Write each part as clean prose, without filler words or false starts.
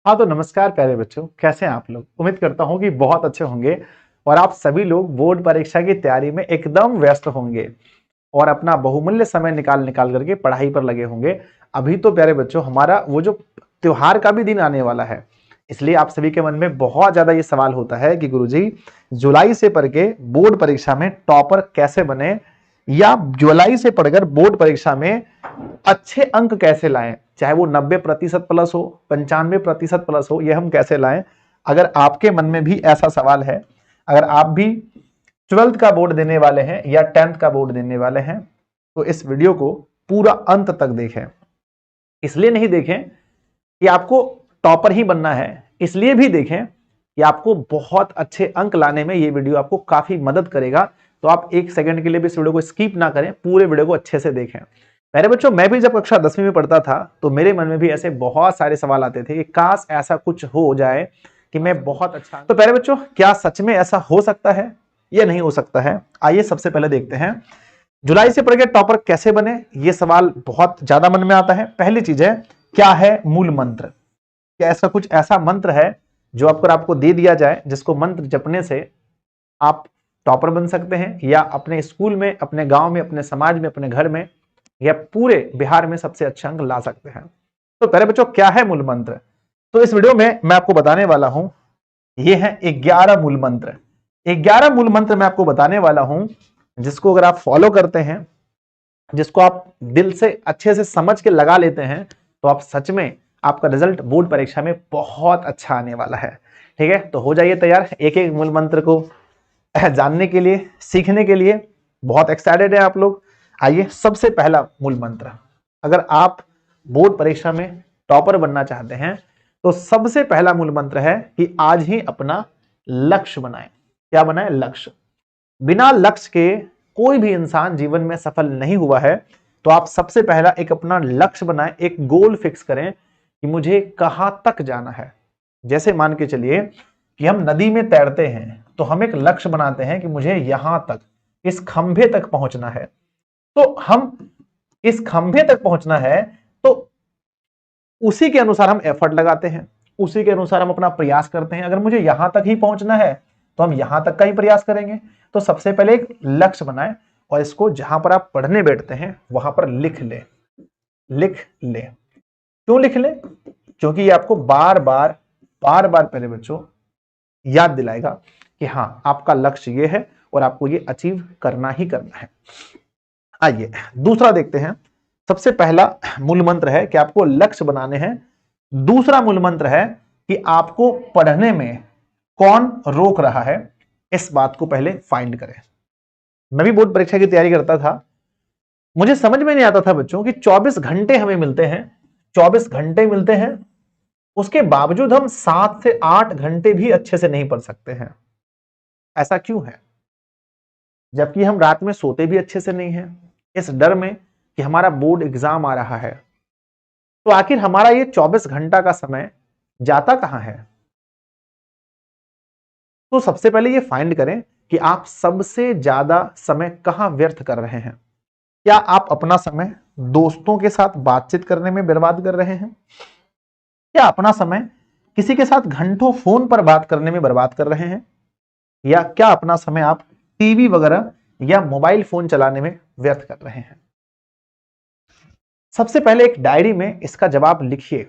हाँ तो नमस्कार प्यारे बच्चों, कैसे हैं आप लोग। उम्मीद करता हूँ कि बहुत अच्छे होंगे और आप सभी लोग बोर्ड परीक्षा की तैयारी में एकदम व्यस्त होंगे और अपना बहुमूल्य समय निकाल निकाल करके पढ़ाई पर लगे होंगे। अभी तो प्यारे बच्चों हमारा वो जो त्योहार का भी दिन आने वाला है, इसलिए आप सभी के मन में बहुत ज्यादा ये सवाल होता है कि गुरुजी जुलाई से पढ़ के बोर्ड परीक्षा में टॉपर कैसे बने, या जुलाई से पढ़कर बोर्ड परीक्षा में अच्छे अंक कैसे लाएं, चाहे वो 90% प्लस हो, 95% प्लस हो, ये हम कैसे लाएं। अगर आपके मन में भी ऐसा सवाल है, अगर आप भी 12th का बोर्ड देने वाले हैं या 10th का बोर्ड देने वाले हैं, तो इस वीडियो को पूरा अंत तक देखें। इसलिए नहीं देखें कि आपको टॉपर ही बनना है, इसलिए भी देखें कि आपको बहुत अच्छे अंक लाने में ये वीडियो आपको काफी मदद करेगा। तो आप एक सेकंड के लिए भी इस वीडियो को स्किप ना करें, पूरे वीडियो को अच्छे से देखें। मेरे बच्चों, मैं भी जब कक्षा 10वीं में पढ़ता था तो मेरे मन में भी ऐसे बहुत सारे सवाल आते थे कि काश ऐसा कुछ हो जाए कि मैं बहुत अच्छा। तो प्यारे बच्चों, क्या सच में ऐसा हो सकता है या नहीं हो सकता है? आइए सबसे पहले देखते हैं जुलाई से पढ़ के टॉपर कैसे बने। ये सवाल बहुत ज्यादा मन में आता है। पहली चीज है, क्या है मूल मंत्र? क्या ऐसा कुछ ऐसा मंत्र है जो आपको दे दिया जाए जिसको मंत्र जपने से आप टॉपर बन सकते हैं, या अपने स्कूल में, अपने गांव में, अपने समाज में, अपने घर में, या पूरे बिहार में सबसे अच्छे अंक ला सकते हैं? तो पहले बच्चों, क्या है मूल मंत्र? तो इस वीडियो में मैं आपको बताने वाला हूं, ये है 11 मूल मंत्र। 11 मूल मंत्र मैं आपको बताने वाला हूं, जिसको अगर आप फॉलो करते हैं, जिसको आप दिल से अच्छे से समझ के लगा लेते हैं, तो आप सच में आपका रिजल्ट बोर्ड परीक्षा में बहुत अच्छा आने वाला है। ठीक है, तो हो जाइए तैयार एक एक मूल मंत्र को जानने के लिए, सीखने के लिए। बहुत एक्साइटेड है आप लोग। आइए, सबसे पहला मूल मंत्र, अगर आप बोर्ड परीक्षा में टॉपर बनना चाहते हैं तो सबसे पहला मूल मंत्र है कि आज ही अपना लक्ष्य बनाएं। क्या बनाएं? लक्ष्य। बिना लक्ष्य के कोई भी इंसान जीवन में सफल नहीं हुआ है। तो आप सबसे पहला एक अपना लक्ष्य बनाएं, एक गोल फिक्स करें कि मुझे कहां तक जाना है। जैसे मान के चलिए कि हम नदी में तैरते हैं, तो हम एक लक्ष्य बनाते हैं कि मुझे यहां तक, इस खंभे तक पहुंचना है। तो हम इस खंभे तक पहुंचना है, तो उसी के अनुसार हम एफर्ट लगाते हैं, उसी के अनुसार हम अपना प्रयास करते हैं। अगर मुझे यहां तक ही पहुंचना है तो हम यहां तक का ही प्रयास करेंगे। तो सबसे पहले एक लक्ष्य बनाएं और इसको जहां पर आप पढ़ने बैठते हैं वहां पर लिख ले। लिख ले। क्यों लिख ले? क्योंकि ये आपको बार बार पहले बच्चों याद दिलाएगा कि हां, आपका लक्ष्य ये है और आपको ये अचीव करना ही करना है। आइए दूसरा देखते हैं। सबसे पहला मूल मंत्र है कि आपको लक्ष्य बनाने हैं। दूसरा मूल मंत्र है कि आपको पढ़ने में कौन रोक रहा है, इस बात को पहले फाइंड करें। मैं भी बोर्ड परीक्षा की तैयारी करता था, मुझे समझ में नहीं आता था बच्चों कि 24 घंटे हमें मिलते हैं, 24 घंटे मिलते हैं, उसके बावजूद हम 7 से 8 घंटे भी अच्छे से नहीं पढ़ सकते हैं। ऐसा क्यों है? जबकि हम रात में सोते भी अच्छे से नहीं हैं, इस डर में कि हमारा बोर्ड एग्जाम आ रहा है। तो आखिर हमारा ये 24 घंटा का समय जाता कहां है? तो सबसे पहले ये फाइंड करें कि आप सबसे ज्यादा समय कहां व्यर्थ कर रहे हैं। क्या आप अपना समय दोस्तों के साथ बातचीत करने में बर्बाद कर रहे हैं? क्या अपना समय किसी के साथ घंटों फोन पर बात करने में बर्बाद कर रहे हैं? या क्या अपना समय आप टीवी वगैरह या मोबाइल फोन चलाने में व्यर्थ कर रहे हैं? सबसे पहले एक डायरी में इसका जवाब लिखिए।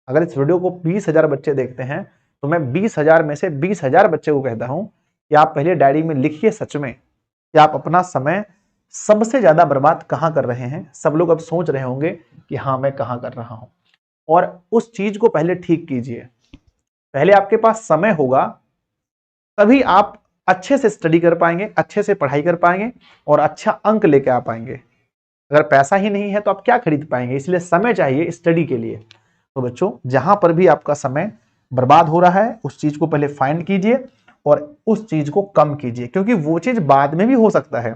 अगर इस वीडियो को 20,000 बच्चे देखते हैं तो मैं 20,000 में से 20,000 बच्चे को कहता हूं कि आप पहले डायरी में लिखिए सच में कि आप अपना समय सबसे ज्यादा बर्बाद कहां कर रहे हैं। सब लोग अब सोच रहे होंगे कि हाँ, मैं कहां कर रहा हूं, और उस चीज को पहले ठीक कीजिए। पहले आपके पास समय होगा, तभी आप अच्छे से स्टडी कर पाएंगे, अच्छे से पढ़ाई कर पाएंगे और अच्छा अंक लेके आ पाएंगे। अगर पैसा ही नहीं है तो आप क्या खरीद पाएंगे? इसलिए समय चाहिए स्टडी के लिए। तो बच्चों, जहां पर भी आपका समय बर्बाद हो रहा है उस चीज को पहले फाइंड कीजिए और उस चीज को कम कीजिए, क्योंकि वो चीज बाद में भी हो सकता है।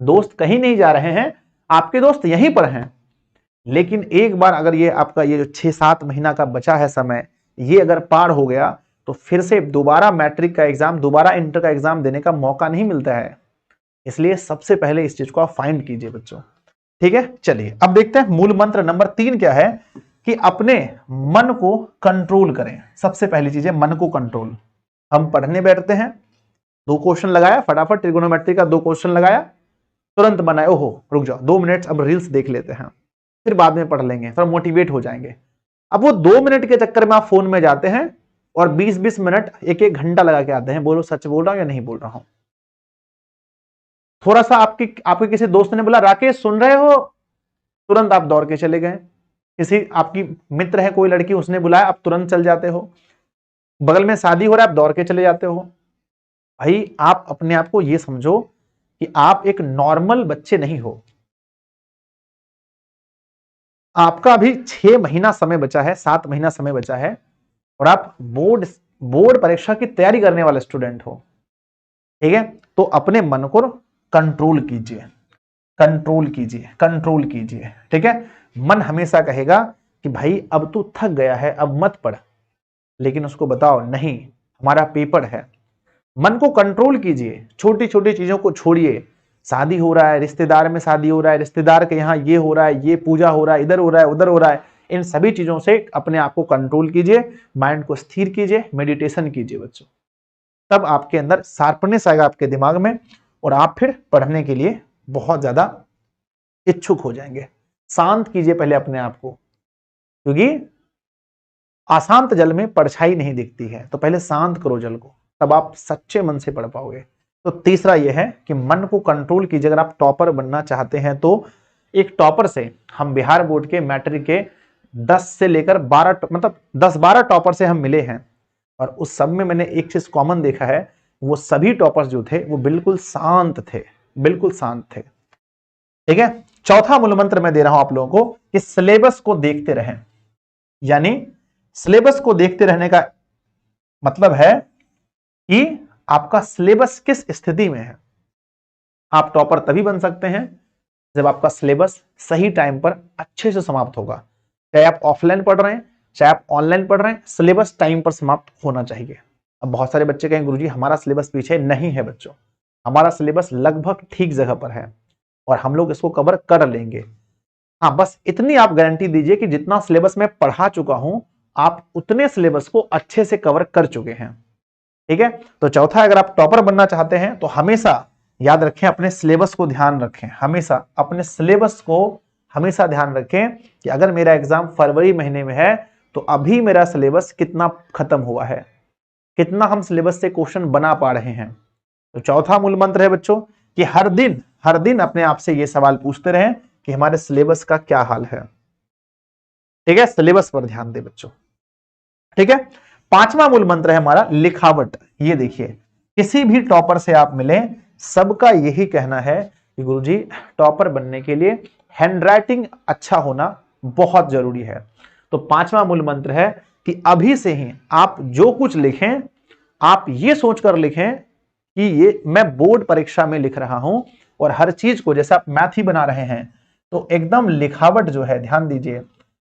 दोस्त कहीं नहीं जा रहे हैं, आपके दोस्त यहीं पर हैं, लेकिन एक बार अगर ये आपका ये जो 6-7 महीना का बचा है समय, ये अगर पार हो गया तो फिर से दोबारा मैट्रिक का एग्जाम, दोबारा इंटर का एग्जाम देने का मौका नहीं मिलता है। इसलिए सबसे पहले इस चीज को आप फाइंड कीजिए बच्चों। ठीक है, चलिए अब देखते हैं मूल मंत्र नंबर 3 क्या है। कि अपने मन को कंट्रोल करें। सबसे पहली चीज है मन को कंट्रोल। हम पढ़ने बैठते हैं, 2 क्वेश्चन लगाया, फटाफट ट्रिगोनोमेट्री का 2 क्वेश्चन लगाया, तुरंत बनाए, ओहो रुक जाओ 2 मिनट अब रील्स देख लेते हैं, फिर बाद में पढ़ लेंगे, फिर मोटिवेट हो जाएंगे। अब वो 2 मिनट के चक्कर में आप फोन में जाते हैं और 20-20 मिनट 1-1 घंटा लगा के आते हैं। बोलो सच बोल रहा हूं या नहीं बोल रहा हूं? थोड़ा सा आपके किसी दोस्त ने बोला राकेश सुन रहे हो, तुरंत आप दौड़ के चले गए। किसी आपकी मित्र है कोई लड़की, उसने बुलाया, आप तुरंत चल जाते हो। बगल में शादी हो रहा है, आप दौड़ के चले जाते हो। भाई आप अपने आप को ये समझो कि आप एक नॉर्मल बच्चे नहीं हो। आपका अभी 6 महीना समय बचा है, 7 महीना समय बचा है, और आप बोर्ड परीक्षा की तैयारी करने वाले स्टूडेंट हो। ठीक है, तो अपने मन को कंट्रोल कीजिए, कंट्रोल कीजिए, कंट्रोल कीजिए। ठीक है, मन हमेशा कहेगा कि भाई अब तू थक गया है, अब मत पढ़, लेकिन उसको बताओ नहीं, हमारा पेपर है। मन को कंट्रोल कीजिए, छोटी छोटी चीजों को छोड़िए। शादी हो रहा है, रिश्तेदार में शादी हो रहा है, रिश्तेदार के यहाँ ये हो रहा है, ये पूजा हो रहा है, इधर हो रहा है, उधर हो रहा है, इन सभी चीजों से अपने आप को कंट्रोल कीजिए, माइंड को स्थिर कीजिए, मेडिटेशन कीजिए बच्चों। तब आपके अंदर शार्पनेस आएगा आपके दिमाग में, और आप फिर पढ़ने के लिए बहुत ज्यादा इच्छुक हो जाएंगे। शांत कीजिए पहले अपने आप को, क्योंकि अशांत जल में परछाई नहीं दिखती है, तो पहले शांत करो जल को, तब आप सच्चे मन से पढ़ पाओगे। तो तीसरा यह है कि मन को कंट्रोल कीजिए। अगर आप टॉपर बनना चाहते हैं तो एक टॉपर से, हम बिहार बोर्ड के मैट्रिक के 10 से लेकर 12 मतलब 10-12 टॉपर से हम मिले हैं, और उस सब में मैंने एक चीज कॉमन देखा है, वो सभी टॉपर्स जो थे वो बिल्कुल शांत थे, बिल्कुल शांत थे। ठीक है, चौथा मूल मंत्र मैं दे रहा हूं आप लोगों को कि सिलेबस को देखते रहें। यानी सिलेबस को देखते रहने का मतलब है कि आपका सिलेबस किस स्थिति में है। आप टॉपर तभी बन सकते हैं जब आपका सिलेबस सही टाइम पर अच्छे से समाप्त होगा। चाहे आप ऑफलाइन पढ़ रहे हैं, चाहे आप ऑनलाइन पढ़ रहे हैं, सिलेबस टाइम पर समाप्त होना चाहिए। अब बहुत सारे बच्चे कहेंगे गुरुजी हमारा सिलेबस पीछे नहीं है। बच्चों, हमारा सिलेबस लगभग ठीक जगह पर है और हम लोग इसको कवर कर लेंगे। हाँ, बस इतनी आप गारंटी दीजिए कि जितना सिलेबस मैं पढ़ा चुका हूं, आप उतने सिलेबस को अच्छे से कवर कर चुके हैं। ठीक है, तो चौथा, अगर आप टॉपर बनना चाहते हैं तो हमेशा याद रखें, अपने सिलेबस को ध्यान रखें। हमेशा अपने सिलेबस को हमेशा ध्यान रखें कि अगर मेरा एग्जाम फरवरी महीने में है तो अभी मेरा सिलेबस कितना खत्म हुआ है, कितना हम सिलेबस से क्वेश्चन बना पा रहे हैं। तो चौथा मूल मंत्र है बच्चों कि हर दिन अपने आप से ये सवाल पूछते रहें कि हमारे सिलेबस का क्या हाल है। ठीक है, सिलेबस पर ध्यान दे बच्चों। ठीक है, पांचवा मूल मंत्र है हमारा लिखावट। ये देखिए, किसी भी टॉपर से आप मिले, सबका यही कहना है कि गुरुजी टॉपर बनने के लिए हैंडराइटिंग अच्छा होना बहुत जरूरी है। तो पांचवा मूल मंत्र है कि अभी से ही आप जो कुछ लिखें, आप ये सोचकर लिखें कि ये मैं बोर्ड परीक्षा में लिख रहा हूं, और हर चीज को, जैसे आप मैथ ही बना रहे हैं तो एकदम लिखावट जो है, ध्यान दीजिए,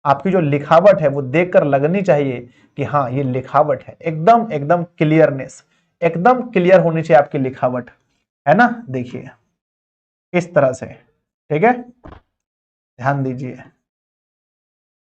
आपकी जो लिखावट है वो देखकर लगनी चाहिए कि हाँ ये लिखावट है। एकदम क्लियरनेस, एकदम क्लियर होनी चाहिए आपकी लिखावट, है ना। देखिए इस तरह से, ठीक है, ध्यान दीजिए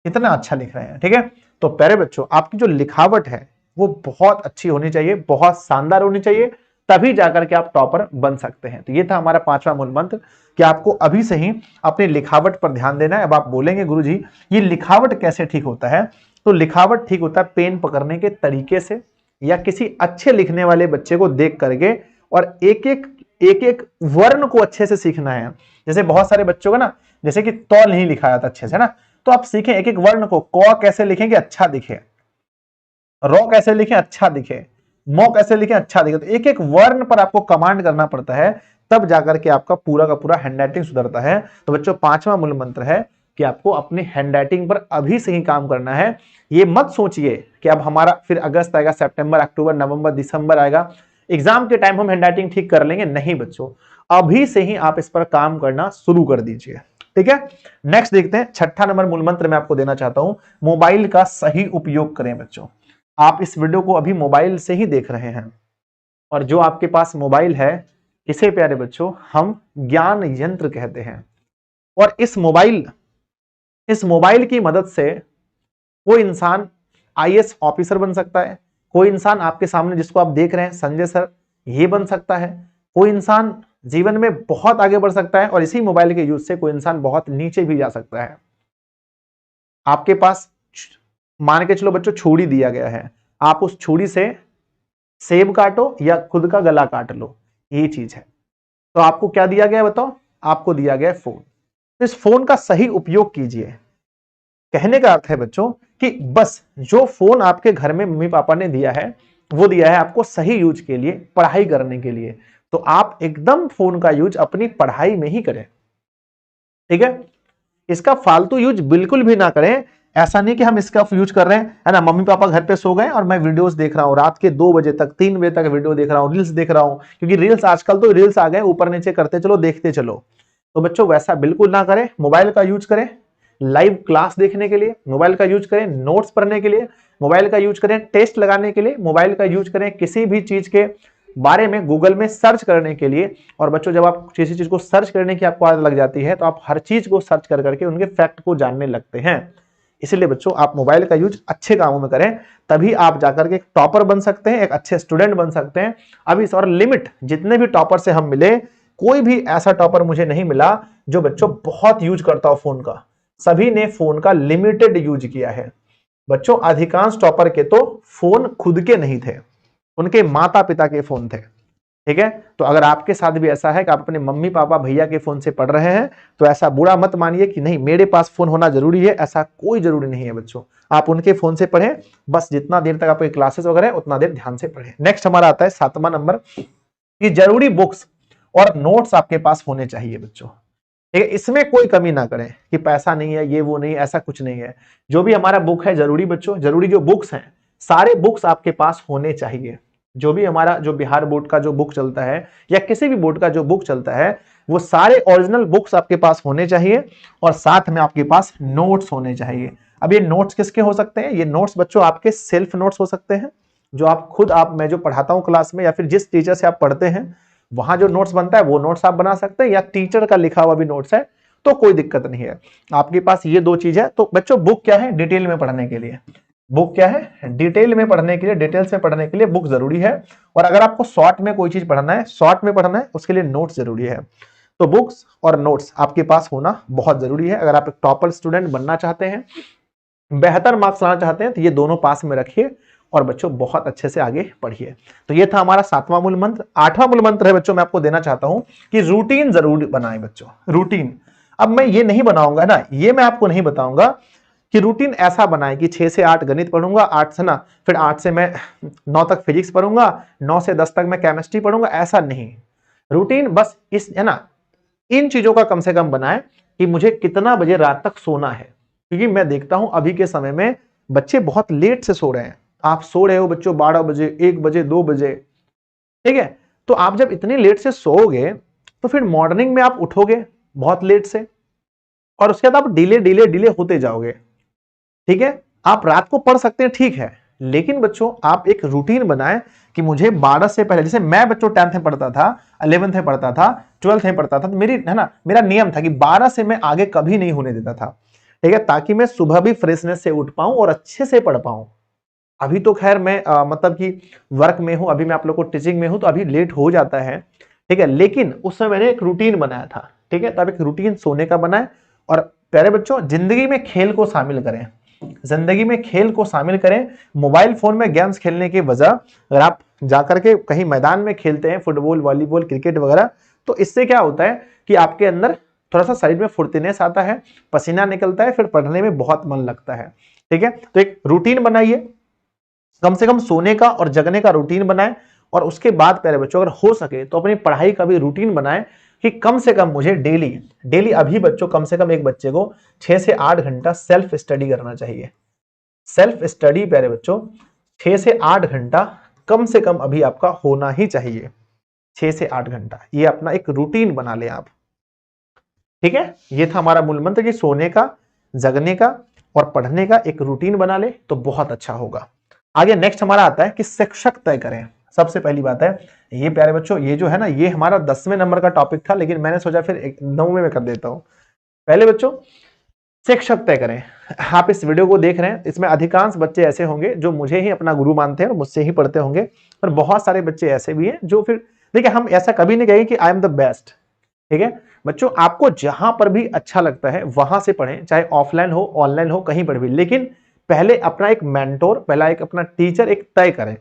कितना अच्छा लिख रहे हैं। ठीक है, तो प्यारे बच्चों, आपकी जो लिखावट है वो बहुत अच्छी होनी चाहिए, बहुत शानदार होनी चाहिए, तभी जाकर के आप टॉपर बन सकते हैं। तो ये था हमारा पांचवा मूल मंत्र कि आपको अभी से ही अपनी लिखावट पर ध्यान देना है। अब आप बोलेंगे गुरुजी ये लिखावट कैसे ठीक होता है? तो लिखावट ठीक होता है पेन पकड़ने के तरीके से, या किसी अच्छे लिखने वाले बच्चे को देख करके, और एक एक वर्ण को अच्छे से सीखना है। जैसे बहुत सारे बच्चों का ना, जैसे कि तौल नहीं लिखा जाता अच्छे से ना, तो आप सीखें एक एक वर्ण को, क कैसे लिखेंगे अच्छा दिखे, रो कैसे लिखें अच्छा दिखे, मो कैसे लिखें अच्छा दिखे। तो एक एक वर्ण पर आपको कमांड करना पड़ता है, तब जाकर के आपका पूरा का पूरा हैंडराइटिंग सुधरता है। तो बच्चों, पांचवा मूल मंत्र है कि आपको अपनी हैंडराइटिंग पर अभी से ही काम करना है। ये मत सोचिए कि अब हमारा फिर अगस्त आएगा, सितंबर, अक्टूबर, नवंबर, दिसंबर आएगा, एग्जाम के टाइम हम हैंडराइटिंग ठीक कर लेंगे। नहीं बच्चों, अभी से ही आप इस पर काम करना शुरू कर दीजिए। ठीक है, नेक्स्ट देखते हैं, छठा नंबर मूल मंत्र मैं आपको देना चाहता हूं, मोबाइल का सही उपयोग करें। बच्चों, आप इस वीडियो को अभी मोबाइल से ही देख रहे हैं, और जो आपके पास मोबाइल है, इसे प्यारे बच्चों हम ज्ञान यंत्र कहते हैं। और इस मोबाइल की मदद से कोई इंसान आईएएस ऑफिसर बन सकता है, कोई इंसान आपके सामने जिसको आप देख रहे हैं संजय सर, ये बन सकता है, कोई इंसान जीवन में बहुत आगे बढ़ सकता है, और इसी मोबाइल के यूज से कोई इंसान बहुत नीचे भी जा सकता है। आपके पास मान के चलो बच्चों छुरी दिया गया है, आप उस छुरी से सेब काटो या खुद का गला काट लो, ये चीज है। तो आपको क्या दिया गया है बताओ? आपको दिया गया है फोन। इस फोन का सही उपयोग कीजिए। कहने का अर्थ है बच्चों कि बस जो फोन आपके घर में मम्मी पापा ने दिया है वो दिया है आपको सही यूज के लिए, पढ़ाई करने के लिए। तो आप एकदम फोन का यूज अपनी पढ़ाई में ही करें, ठीक है? इसका फालतू यूज बिल्कुल भी ना करें। ऐसा नहीं कि हम इसका यूज कर रहे हैं, है ना, मम्मी पापा घर पे सो गए और मैं वीडियोस देख रहा हूं, रात के 2 बजे तक 3 बजे तक वीडियो देख रहा हूं, रील्स देख रहा हूं, क्योंकि रील्स आजकल तो रील्स आ गए, ऊपर नीचे करते चलो देखते चलो। तो बच्चों वैसा बिल्कुल ना करें। मोबाइल का यूज करें लाइव क्लास देखने के लिए, मोबाइल का यूज करें नोट्स पढ़ने के लिए, मोबाइल का यूज करें टेस्ट लगाने के लिए, मोबाइल का यूज करें किसी भी चीज के बारे में गूगल में सर्च करने के लिए। और बच्चों जब आप किसी चीज को सर्च करने की आपको आदत लग जाती है तो आप हर चीज को सर्च कर करके उनके फैक्ट को जानने लगते हैं। इसलिए बच्चों आप मोबाइल का यूज अच्छे कामों में करें, तभी आप जाकर के एक टॉपर बन सकते हैं, एक अच्छे स्टूडेंट बन सकते हैं। अभी और लिमिट, जितने भी टॉपर से हम मिले, कोई भी ऐसा टॉपर मुझे नहीं मिला जो बच्चों बहुत यूज करता हो फोन का। सभी ने फोन का लिमिटेड यूज किया है। बच्चों अधिकांश टॉपर के तो फोन खुद के नहीं थे, उनके माता पिता के फोन थे, ठीक है? तो अगर आपके साथ भी ऐसा है कि आप अपने मम्मी पापा भैया के फोन से पढ़ रहे हैं तो ऐसा बुरा मत मानिए कि नहीं मेरे पास फोन होना जरूरी है, ऐसा कोई जरूरी नहीं है बच्चों। आप उनके फोन से पढ़ें, बस जितना देर तक आपके क्लासेस वगैरह उतना देर ध्यान से पढ़ें। नेक्स्ट हमारा आता है 7वां नंबर कि जरूरी बुक्स और नोट्स आपके पास होने चाहिए बच्चों, ठीक है? इसमें कोई कमी ना करें कि पैसा नहीं है, ये वो नहीं, ऐसा कुछ नहीं है। जो भी हमारा बुक है जरूरी बच्चों, जरूरी जो बुक्स हैं सारे बुक्स आपके पास होने चाहिए। जो भी हमारा जो बिहार बोर्ड का जो बुक चलता है या किसी भी बोर्ड का जो बुक चलता है वो सारे ओरिजिनल बुक्स आपके पास होने चाहिए, और साथ में आपके पास नोट्स होने चाहिए। अब ये नोट्स किसके हो सकते हैं? ये नोट्स बच्चों आपके सेल्फ नोट्स हो सकते हैं, जो आप खुद मैं जो पढ़ाता हूं क्लास में या फिर जिस टीचर से आप पढ़ते हैं वहां जो नोट्स बनता है वो नोट्स आप बना सकते हैं, या टीचर का लिखा हुआ भी नोट्स है तो कोई दिक्कत नहीं है। आपके पास ये 2 चीज है। तो बच्चों बुक क्या है? डिटेल में पढ़ने के लिए। बुक क्या है? डिटेल में पढ़ने के लिए, डिटेल्स में पढ़ने के लिए बुक जरूरी है। और अगर आपको शॉर्ट में कोई चीज पढ़ना है, शॉर्ट में पढ़ना है, उसके लिए नोट्स जरूरी है। तो बुक्स और नोट्स आपके पास होना बहुत जरूरी है। अगर आप एक टॉपर स्टूडेंट बनना चाहते हैं, बेहतर मार्क्स लाना चाहते हैं, तो ये दोनों पास में रखिए और बच्चों बहुत अच्छे से आगे पढ़िए। तो ये था हमारा 7वां मूल मंत्र। 8वां मूल मंत्र है बच्चों, मैं आपको देना चाहता हूं कि रूटीन जरूर बनाएं बच्चों, रूटीन। अब मैं ये नहीं बनाऊंगा ना, ये मैं आपको नहीं बताऊंगा कि रूटीन ऐसा बनाए कि 6 से 8 गणित पढ़ूंगा, 8 से ना, फिर 8 से मैं 9 तक फिजिक्स पढ़ूंगा, 9 से 10 तक मैं केमिस्ट्री पढ़ूंगा, ऐसा नहीं। रूटीन बस इस, है ना, इन चीजों का कम से कम बनाए कि मुझे कितना बजे रात तक सोना है। क्योंकि मैं देखता हूं अभी के समय में बच्चे बहुत लेट से सो रहे हैं। आप सो रहे हो बच्चों 12 बजे, 1 बजे, 2 बजे, ठीक है? तो आप जब इतनी लेट से सोओगे तो फिर मॉर्निंग में आप उठोगे बहुत लेट से, और उसके बाद आप डिले डिले डिले होते जाओगे, ठीक है? आप रात को पढ़ सकते हैं, ठीक है, लेकिन बच्चों आप एक रूटीन बनाएं कि मुझे 12 से पहले, जैसे मैं बच्चों 10th में पढ़ता था, 11th में पढ़ता था, 12th में पढ़ता था, तो मेरी, है ना, मेरा नियम था कि 12 से मैं आगे कभी नहीं होने देता था, ठीक है, ताकि मैं सुबह भी फ्रेशनेस से उठ पाऊं और अच्छे से पढ़ पाऊं। अभी तो खैर मैं मतलब कि वर्क में हूं, अभी मैं आप लोग को टीचिंग में हूं, तो अभी लेट हो जाता है, ठीक है, लेकिन उस समय मैंने एक रूटीन बनाया था, ठीक है? तब एक रूटीन सोने का बनाए। और प्यारे बच्चों जिंदगी में खेल को शामिल करें, जिंदगी में खेल को शामिल करें। मोबाइल फोन में गेम्स खेलने के बजाय अगर आप जाकर के कहीं मैदान में खेलते हैं, फुटबॉल, वॉलीबॉल, क्रिकेट वगैरह, तो इससे क्या होता है कि आपके अंदर थोड़ा सा शरीर में फुर्तीनेस आता है, पसीना निकलता है, फिर पढ़ने में बहुत मन लगता है, ठीक है? तो एक रूटीन बनाइए, कम से कम सोने का और जगने का रूटीन बनाएं। और उसके बाद प्यारे बच्चों अगर हो सके तो अपनी पढ़ाई का भी रूटीन बनाएं कि कम से कम मुझे डेली डेली, अभी बच्चों कम से कम एक बच्चे को 6 से 8 घंटा सेल्फ स्टडी करना चाहिए। सेल्फ स्टडी प्यारे बच्चों 6 से 8 घंटा कम से कम अभी आपका होना ही चाहिए। 6 से 8 घंटा ये अपना एक रूटीन बना लें आप, ठीक है? ये था हमारा मूल मंत्र कि सोने का, जगने का और पढ़ने का एक रूटीन बना ले तो बहुत अच्छा होगा। आगे नेक्स्ट हमारा आता है कि शिक्षक तय करें। सबसे पहली बात है ये प्यारे बच्चों, ये जो है ना, ये हमारा 10वें नंबर का टॉपिक था, लेकिन मैंने सोचा फिर 9वें में कर देता हूं। पहले बच्चों शिक्षक तय करें। आप इस वीडियो को देख रहे हैं, इसमें अधिकांश बच्चे ऐसे होंगे जो मुझे ही अपना गुरु मानते हैं और मुझसे ही पढ़ते होंगे, पर बहुत सारे बच्चे ऐसे भी हैं जो फिर देखिए, हम ऐसा कभी नहीं कहेंगे कि आई एम द बेस्ट। ठीक है बच्चों, आपको जहां पर भी अच्छा लगता है वहां से पढ़ें, चाहे ऑफलाइन हो ऑनलाइन हो, कहीं पर भी, लेकिन पहले अपना एक मेंटोर, पहला एक अपना टीचर एक तय करें।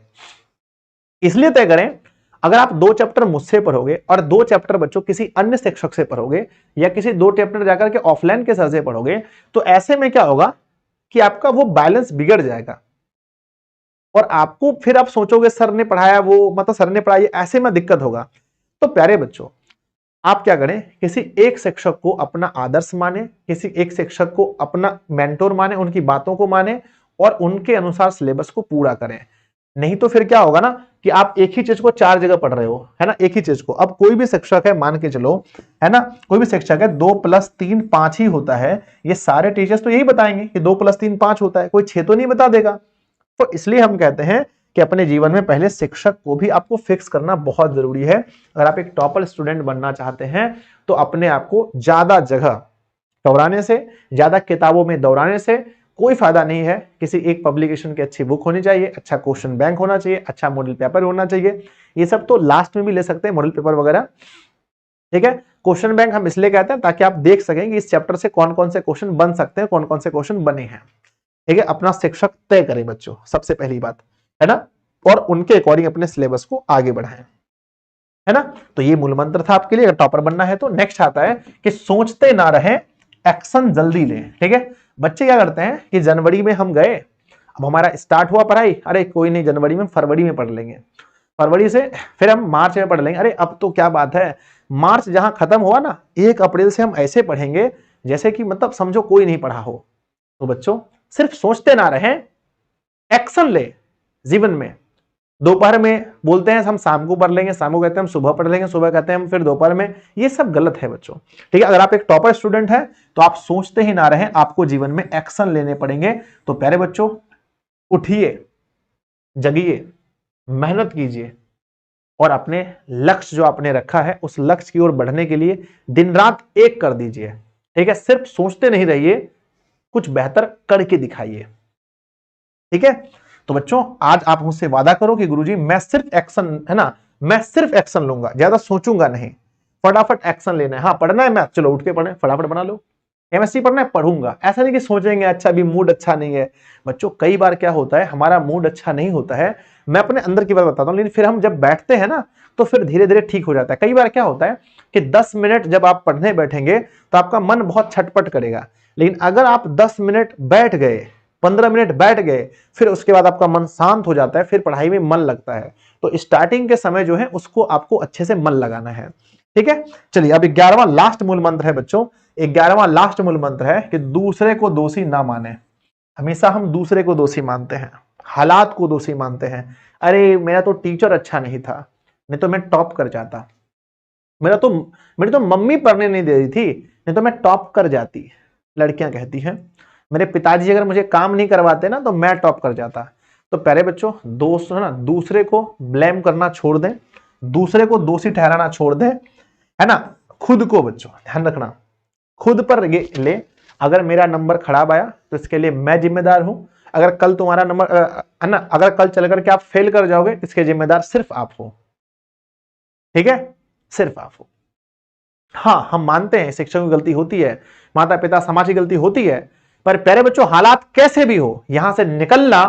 इसलिए तय करें, अगर आप 2 चैप्टर मुझसे पढ़ोगे और 2 चैप्टर बच्चों किसी अन्य शिक्षक से पढ़ोगे, या किसी 2 चैप्टर जाकर के ऑफलाइन के सर से पढ़ोगे, तो ऐसे में क्या होगा कि आपका वो बैलेंस बिगड़ जाएगा और आपको फिर आप सोचोगे सर ने पढ़ाया, वो मतलब सर ने पढ़ाई, ऐसे में दिक्कत होगा। तो प्यारे बच्चों, आप क्या करें, किसी एक शिक्षक को अपना आदर्श माने, किसी एक शिक्षक को अपना मेंटोर माने, उनकी बातों को माने और उनके अनुसार सिलेबस को पूरा करें। नहीं तो फिर क्या होगा ना कि आप एक ही चीज को 4 जगह पढ़ रहे हो, है ना, एक ही चीज को। अब कोई भी शिक्षक है, मान के चलो, है ना, कोई भी शिक्षक है, 2 + 3 5 ही होता है, ये सारे टीचर्स तो यही बताएंगे कि 2 + 3 5 होता है, कोई 6 तो नहीं बता देगा। तो इसलिए हम कहते हैं कि अपने जीवन में पहले शिक्षक को भी आपको फिक्स करना बहुत जरूरी है। अगर आप एक टॉपर स्टूडेंट बनना चाहते हैं तो अपने आप को ज्यादा जगह दौड़ाने से, ज्यादा किताबों में दौड़ाने से कोई फायदा नहीं है। किसी एक पब्लिकेशन की अच्छी बुक होनी चाहिए, अच्छा क्वेश्चन बैंक होना चाहिए, अच्छा मॉडल पेपर होना चाहिए। ये सब तो लास्ट में भी ले सकते हैं, मॉडल पेपर वगैरह। ठीक है, क्वेश्चन बैंक हम इसलिए कहते हैं ताकि आप देख सकें कि इस चैप्टर से कौन कौन से क्वेश्चन बन सकते हैं, कौन कौन से क्वेश्चन बने हैं। ठीक है, अपना शिक्षक तय करें बच्चों, सबसे पहली बात, है ना, और उनके अकॉर्डिंग अपने सिलेबस को आगे बढ़ाएं, है ना। तो ये मूल मंत्र था आपके लिए, अगर टॉपर बनना है तो। नेक्स्ट आता है कि सोचते ना रहें, एक्शन जल्दी लें। ठीक है, बच्चे क्या करते हैं कि जनवरी में हम गए, अब हमारा स्टार्ट हुआ पढ़ाई, अरे कोई नहीं, जनवरी में, फरवरी में पढ़ लेंगे, फरवरी से फिर हम मार्च में पढ़ लेंगे, अरे अब तो क्या बात है, मार्च जहां खत्म हुआ ना, 1 अप्रैल से हम ऐसे पढ़ेंगे जैसे कि मतलब समझो कोई नहीं पढ़ा हो। तो बच्चों, सिर्फ सोचते ना रहें, एक्शन ले जीवन में। दोपहर में बोलते हैं हम शाम को पढ़ लेंगे, शाम को कहते हैं हम सुबह पढ़ लेंगे, सुबह कहते हैं हम फिर दोपहर में, ये सब गलत है बच्चों। ठीक है, अगर आप एक टॉपर स्टूडेंट हैं तो आप सोचते ही ना रहें, आपको जीवन में एक्शन लेने पड़ेंगे। तो प्यारे बच्चों, उठिए, जगिए, मेहनत कीजिए और अपने लक्ष्य जो आपने रखा है उस लक्ष्य की ओर बढ़ने के लिए दिन रात एक कर दीजिए। ठीक है, सिर्फ सोचते नहीं रहिए, कुछ बेहतर करके दिखाइए। ठीक है, तो बच्चों आज आप मुझसे वादा करो कि गुरुजी मैं सिर्फ एक्शन, है ना, मैं सिर्फ एक्शन लूंगा, ज्यादा सोचूंगा नहीं, फटाफट एक्शन लेना है। हाँ, पढ़ना है मैथ, चलो उठ के पढ़े, फटाफट बना लो। एमएससी पढ़ना है, पढ़ूंगा, ऐसा नहीं कि सोचेंगे अच्छा अभी मूड अच्छा नहीं है। बच्चों कई बार क्या होता है, हमारा मूड अच्छा नहीं होता है, मैं अपने अंदर की बात बताता हूं, लेकिन फिर हम जब बैठते हैं ना तो फिर धीरे धीरे ठीक हो जाता है। कई बार क्या होता है कि 10 मिनट जब आप पढ़ने बैठेंगे तो आपका मन बहुत छटपट करेगा, लेकिन अगर आप 10 मिनट बैठ गए, 15 मिनट बैठ गए, फिर उसके बाद आपका मन शांत हो जाता है, फिर पढ़ाई में मन लगता है। तो स्टार्टिंग के समय जो है उसको आपको अच्छे से मन लगाना है। ठीक है, चलिए अब 11वां लास्ट मूल मंत्र है बच्चों, 11वां लास्ट मूल मंत्र है कि दूसरे को दोषी ना माने। हमेशा हम दूसरे को दोषी मानते हैं, हालात को दोषी मानते हैं। अरे मेरा तो टीचर अच्छा नहीं था, नहीं तो मैं टॉप कर जाता, मेरी तो मम्मी पढ़ने नहीं दे रही थी, नहीं तो मैं टॉप कर जाती। लड़कियां कहती हैं मेरे पिताजी अगर मुझे काम नहीं करवाते ना तो मैं टॉप कर जाता। तो प्यारे बच्चों, दोस्त है ना, दूसरे को ब्लेम करना छोड़ दें, दूसरे को दोषी ठहराना छोड़ दें, है ना। खुद को बच्चों ध्यान रखना, खुद पर ये ले, अगर मेरा नंबर खराब आया तो इसके लिए मैं जिम्मेदार हूं। अगर कल तुम्हारा नंबर, है ना, अगर कल चल करके आप फेल कर जाओगे, इसके जिम्मेदार सिर्फ आप हो। ठीक है, सिर्फ आप हो। हाँ, हम मानते हैं शिक्षकों की गलती होती है, माता पिता समाज की गलती होती है, पर प्यारे बच्चों हालात कैसे भी हो, यहां से निकलना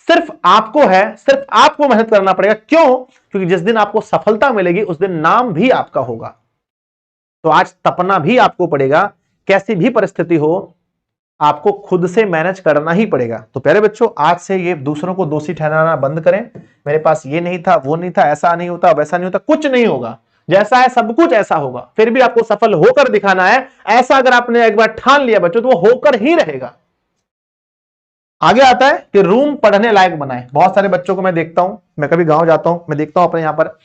सिर्फ आपको है, सिर्फ आपको मेहनत करना पड़ेगा। क्यों? क्योंकि जिस दिन आपको सफलता मिलेगी उस दिन नाम भी आपका होगा। तो आज तपना भी आपको पड़ेगा, कैसी भी परिस्थिति हो आपको खुद से मैनेज करना ही पड़ेगा। तो प्यारे बच्चों, आज से ये दूसरों को दोषी ठहराना बंद करें। मेरे पास ये नहीं था, वो नहीं था, ऐसा नहीं होता, वैसा नहीं होता, कुछ नहीं होगा, जैसा है सब कुछ ऐसा होगा। फिर भी आपको सफल होकर दिखाना है, ऐसा अगर आपने एक बार ठान लिया बच्चों तो वो होकर ही रहेगा। आगे आता है कि रूम पढ़ने लायक बनाए। बहुत सारे बच्चों को मैं देखता हूं, मैं कभी गांव जाता हूं, मैं देखता हूं अपने यहां पर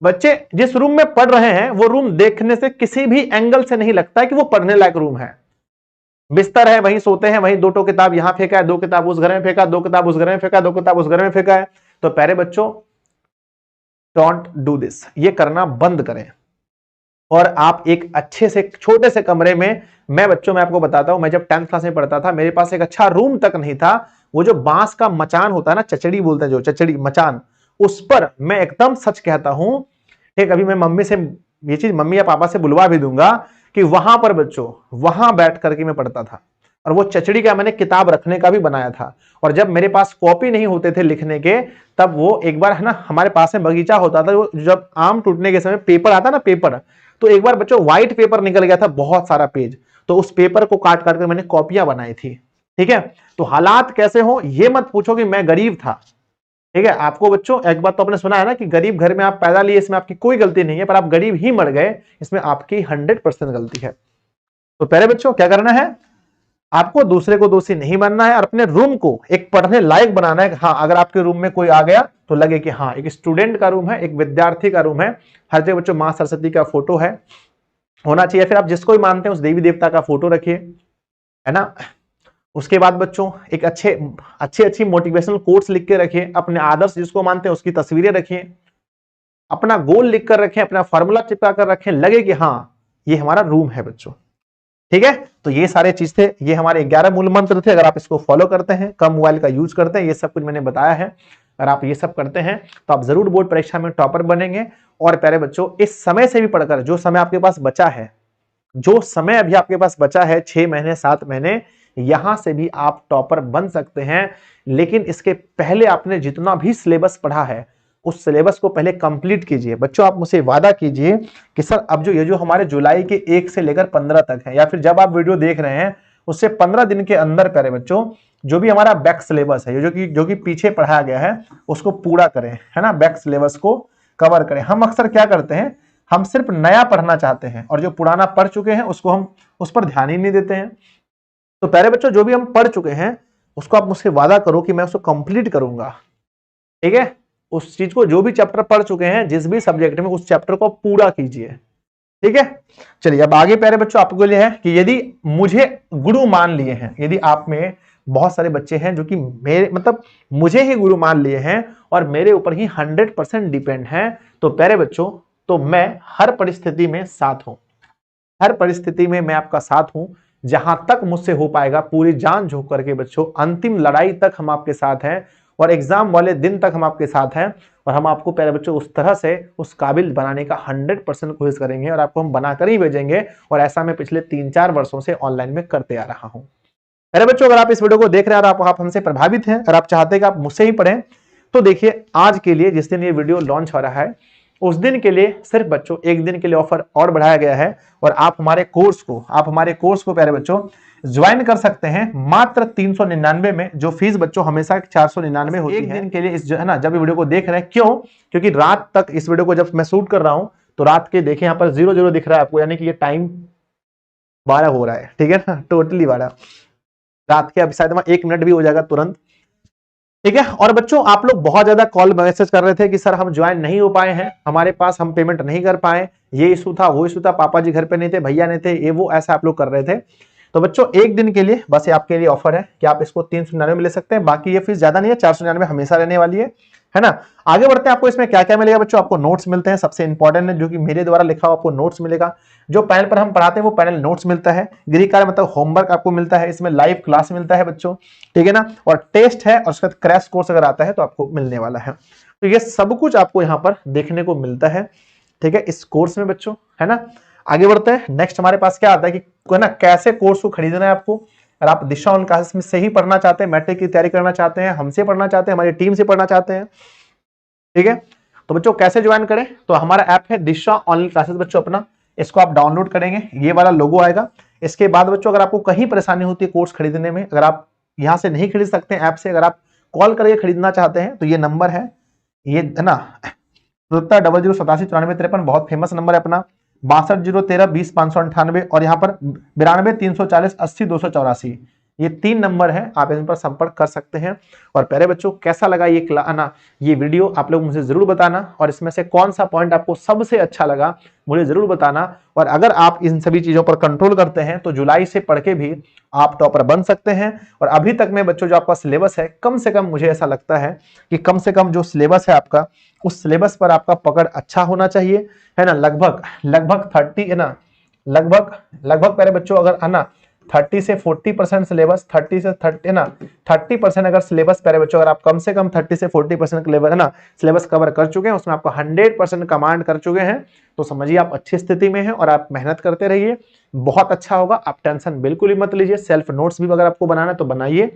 बच्चे जिस रूम में पढ़ रहे हैं वो रूम देखने से किसी भी एंगल से नहीं लगता है कि वो पढ़ने लायक रूम है। बिस्तर है, वहीं सोते हैं, वहीं 2 किताब यहां फेंका है, 2 किताब उस घर में फेंका, 2 किताब उस घर में फेंका, 2 किताब उस घर में फेंका है। तो प्यारे बच्चों, डोंट डू दिस, ये करना बंद करें। और आप एक अच्छे से छोटे से कमरे में, मैं आपको बताता हूं, मैं जब 10th क्लास में पढ़ता था मेरे पास एक अच्छा रूम तक नहीं था। वो जो बांस का मचान होता है ना, चचड़ी बोलते हैं, जो चचड़ी मचान, उस पर मैं एकदम सच कहता हूं, ठीक, अभी मैं मम्मी से ये चीज, मम्मी या पापा से बुलवा भी दूंगा कि वहां पर बच्चों, वहां बैठ करके मैं पढ़ता था। और वो चचड़ी का मैंने किताब रखने का भी बनाया था। और जब मेरे पास कॉपी नहीं होते थे लिखने के, तब वो एक बार है ना, हमारे पास में बगीचा होता था, वो जब आम टूटने के समय पेपर आता ना, पेपर, तो एक बार बच्चों व्हाइट पेपर निकल गया था, बहुत सारा पेज, तो उस पेपर को काट काट कर मैंने कॉपियां बनाई थी। ठीक है, तो हालात कैसे हो ये मत पूछो कि मैं गरीब था। ठीक है, आपको बच्चों एक बात तो आपने सुना है ना कि गरीब घर में आप पैदा लिए, इसमें आपकी कोई गलती नहीं है, पर आप गरीब ही मर गए, इसमें आपकी 100% गलती है। तो पहले बच्चों क्या करना है, आपको दूसरे को दोषी नहीं मानना है और अपने रूम को एक पढ़ने लायक बनाना है। हाँ, अगर आपके रूम में कोई आ गया तो लगे कि हाँ एक स्टूडेंट का रूम है, एक विद्यार्थी का रूम है। हर जगह बच्चों मां सरस्वती का फोटो है, होना चाहिए। फिर आप जिसको भी मानते हैं उस देवी देवता का फोटो रखिए, है ना। उसके बाद बच्चों एक अच्छी मोटिवेशनल कोट्स लिख के रखिए, अपने आदर्श जिसको मानते हैं उसकी तस्वीरें रखिए, अपना गोल लिख कर रखें, अपना फॉर्मूला चिपका कर रखें, लगे कि हाँ ये हमारा रूम है बच्चों। ठीक है, तो ये सारे चीज थे, ये हमारे 11 मूल मंत्र थे। अगर आप इसको फॉलो करते हैं, कम मोबाइल का यूज करते हैं, ये सब कुछ मैंने बताया है, अगर आप ये सब करते हैं तो आप जरूर बोर्ड परीक्षा में टॉपर बनेंगे। और प्यारे बच्चों, इस समय से भी पढ़कर, जो समय आपके पास बचा है, जो समय अभी आपके पास बचा है 6 महीने 7 महीने, यहां से भी आप टॉपर बन सकते हैं। लेकिन इसके पहले आपने जितना भी सिलेबस पढ़ा है उस सिलेबस को पहले कंप्लीट कीजिए। बच्चों आप मुझसे वादा कीजिए कि सर अब जो ये जो हमारे जुलाई के 1 से लेकर 15 तक है, या फिर जब आप वीडियो देख रहे हैं उससे 15 दिन के अंदर प्यारे बच्चों, जो भी हमारा बैक सिलेबस है, जो कि पीछे पढ़ाया गया है, उसको पूरा करें, है ना, बैक सिलेबस को कवर करें। हम अक्सर क्या करते हैं, हम सिर्फ नया पढ़ना चाहते हैं और जो पुराना पढ़ चुके हैं उसको हम उस पर ध्यान ही नहीं देते हैं। तो प्यारे बच्चों, जो भी हम पढ़ चुके हैं उसको आप मुझसे वादा करो कि मैं उसको कंप्लीट करूंगा। ठीक है, उस चीज को, जो भी चैप्टर पढ़ चुके हैं जिस भी सब्जेक्ट में, उस चैप्टर को पूरा कीजिए। ठीक है, चलिए अब आगे प्यारे बच्चों आपको लिए है कि यदि मुझे गुरु मान लिए हैं, यदि आप में बहुत सारे बच्चे हैं जो कि मेरे मतलब मुझे ही गुरु मान लिए हैं और मेरे ऊपर ही 100% डिपेंड हैं, तो प्यारे बच्चों, तो मैं हर परिस्थिति में साथ हूं, हर परिस्थिति में मैं आपका साथ हूं। जहां तक मुझसे हो पाएगा पूरी जान झोंक करके बच्चों, अंतिम लड़ाई तक हम आपके साथ हैं और एग्जाम वाले दिन तक हम आपके साथ हैं। और हम आपको प्यारे बच्चों उस तरह से उस काबिल बनाने का 100% कोशिश करेंगे और आपको हम बनाकर ही भेजेंगे। और ऐसा मैं पिछले 3-4 वर्षों से ऑनलाइन में करते आ रहा हूं। अरे बच्चों, अगर आप इस वीडियो को देख रहे हैं और आप हमसे प्रभावित हैं और आप चाहते हैं कि आप मुझसे ही पढ़ें, तो देखिए आज के लिए, जिस दिन ये वीडियो लॉन्च हो रहा है उस दिन के लिए सिर्फ बच्चों एक दिन के लिए ऑफर और बढ़ाया गया है। और आप हमारे कोर्स को प्यारे बच्चों ज्वाइन कर सकते हैं मात्र 399 में, जो फीस बच्चों हमेशा 499 होती है। एक दिन के लिए इस, है ना, जब वीडियो को देख रहे हैं, क्यों, क्योंकि रात तक इस वीडियो को जब मैं शूट कर रहा हूं तो रात के देखिए यहाँ पर 00 दिख रहा है आपको, यानी कि ये टाइम 12 हो रहा है। ठीक है ना, टोटली 12 रात के, अब शायद 1 मिनट भी हो जाएगा तुरंत। ठीक है, और बच्चों आप लोग बहुत ज्यादा कॉल मैसेज कर रहे थे कि सर हम ज्वाइन नहीं हो पाए हैं, हमारे पास, हम पेमेंट नहीं कर पाए, ये इशू था, वो इशू था, पापा जी घर पे नहीं थे, भैया नहीं थे, ये वो, ऐसा आप लोग कर रहे थे। तो बच्चों एक दिन के लिए बस ये आपके लिए ऑफर है कि आप इसको 399 में ले सकते हैं। बाकी ये फीस ज्यादा नहीं है, 499 हमेशा रहने वाली है ना। आगे बढ़ते हैं, आपको इसमें क्या क्या मिलेगा बच्चों, आपको नोट्स मिलते हैं, सबसे इंपॉर्टेंट है जो कि मेरे द्वारा लिखा हुआ आपको नोट्स मिलेगा। जो पैनल पर हम पढ़ाते हैं वो पैनल नोट्स मिलता है। गृह कार्य मतलब होमवर्क आपको मिलता है, इसमें लाइव क्लास मिलता है बच्चों, ठीक है ना, और टेस्ट है, और उसके बाद क्रैश कोर्स अगर आता है तो आपको मिलने वाला है। तो ये सब कुछ आपको यहाँ पर देखने को मिलता है, ठीक है, इस कोर्स में बच्चों, है ना। आगे बढ़ते हैं, नेक्स्ट हमारे पास क्या आता है कि ना कैसे कोर्स को खरीदना है आपको। अगर आप दिशा ऑनलाइन क्लासेस में से ही पढ़ना चाहते हैं, मैट्रिक की तैयारी करना चाहते हैं, हमसे पढ़ना चाहते हैं, हमारी टीम से पढ़ना चाहते हैं, ठीक है, तो बच्चों कैसे ज्वाइन करें, तो हमारा ऐप है दिशा ऑनलाइन क्लासेस बच्चों अपना, इसको आप डाउनलोड करेंगे, ये वाला लोगो आएगा। इसके बाद बच्चों अगर आपको कहीं परेशानी होती है कोर्स खरीदने में, अगर आप यहां से नहीं खरीद सकते ऐप से, अगर आप कॉल करके खरीदना चाहते हैं तो ये नंबर है, ये है ना 00879493, बहुत फेमस नंबर है अपना, 62 013 20 598, और यहाँ पर 92 340 80 284, ये 3 नंबर है, आप इन पर संपर्क कर सकते हैं। और प्यारे बच्चों, कैसा लगा ये वीडियो आप लोग मुझे जरूर बताना, और इसमें से कौन सा पॉइंट आपको सबसे अच्छा लगा मुझे जरूर बताना। और अगर आप इन सभी चीजों पर कंट्रोल करते हैं तो जुलाई से पढ़ के भी आप टॉपर बन सकते हैं। और अभी तक में बच्चों जो आपका सिलेबस है, कम से कम मुझे ऐसा लगता है कि कम से कम जो सिलेबस है आपका, उस सिलेबस पर आपका पकड़ अच्छा होना चाहिए, है ना। लगभग लगभग 30 है ना, लगभग प्यारे बच्चों अगर है ना 30 से 40% सिलेबस, 30 से 30 है ना 30% अगर सिलेबस प्यारे बच्चों, अगर आप कम से कम 30 से 40% लेवल है ना सिलेबस कवर कर चुके हैं, उसमें आपको 100% कमांड कर चुके हैं, तो समझिए आप अच्छी स्थिति में हैं। और आप मेहनत करते रहिए, बहुत अच्छा होगा। आप टेंशन बिल्कुल ही मत लीजिए। सेल्फ नोट्स भी अगर आपको बनाना है तो बनाइए,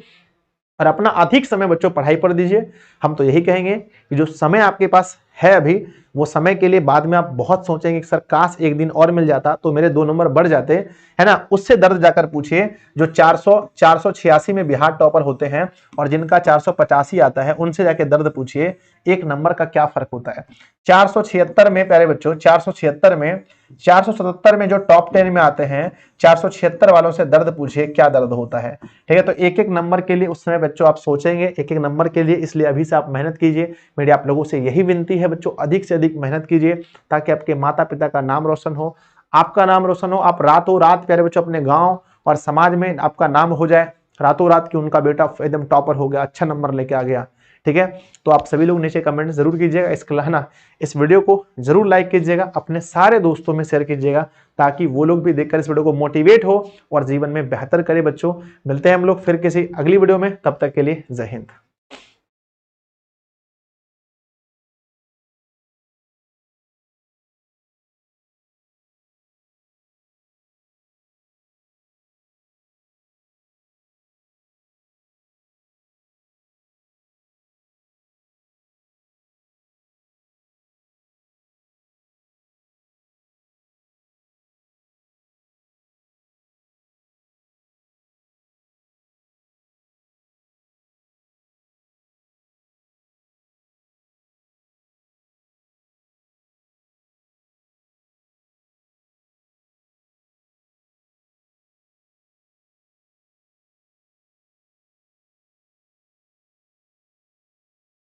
और अपना अधिक समय बच्चों पढ़ाई पर दीजिए। हम तो यही कहेंगे कि जो समय आपके पास है अभी, वो समय के लिए बाद में आप बहुत सोचेंगे कि सर काश एक दिन और मिल जाता तो मेरे 2 नंबर बढ़ जाते, है ना। उससे दर्द जाकर पूछिए जो 486 में बिहार टॉपर होते हैं और जिनका 485 आता है, उनसे जाके दर्द पूछिए 1 नंबर का क्या फर्क होता है। 476 में प्यारे बच्चों, 476 में, 477 में जो टॉप 10 में आते हैं, 476 वालों से दर्द पूछिए क्या दर्द होता है। ठीक है, तो एक एक नंबर के लिए उस समय बच्चों आप सोचेंगे, एक एक नंबर के लिए, इसलिए अभी से आप मेहनत कीजिए। मेरी आप लोगों से यही विनती है बच्चों, अधिक से अधिक मेहनत कीजिए ताकि आपके माता पिता का नाम रोशन हो, आपका नाम रोशन हो। आप रातों रात प्यारे बच्चों अपने गांव और समाज में आपका नाम हो जाए, रातों रात की उनका बेटा एकदम टॉपर हो गया, अच्छा नंबर लेके आ गया। ठीक है, तो आप सभी लोग नीचे कमेंट जरूर कीजिएगा, इसके है ना इस वीडियो को जरूर लाइक कीजिएगा, अपने सारे दोस्तों में शेयर कीजिएगा ताकि वो लोग भी देखकर इस वीडियो को मोटिवेट हो और जीवन में बेहतर करे। बच्चों, मिलते हैं हम लोग फिर किसी अगली वीडियो में, तब तक के लिए जय हिंद।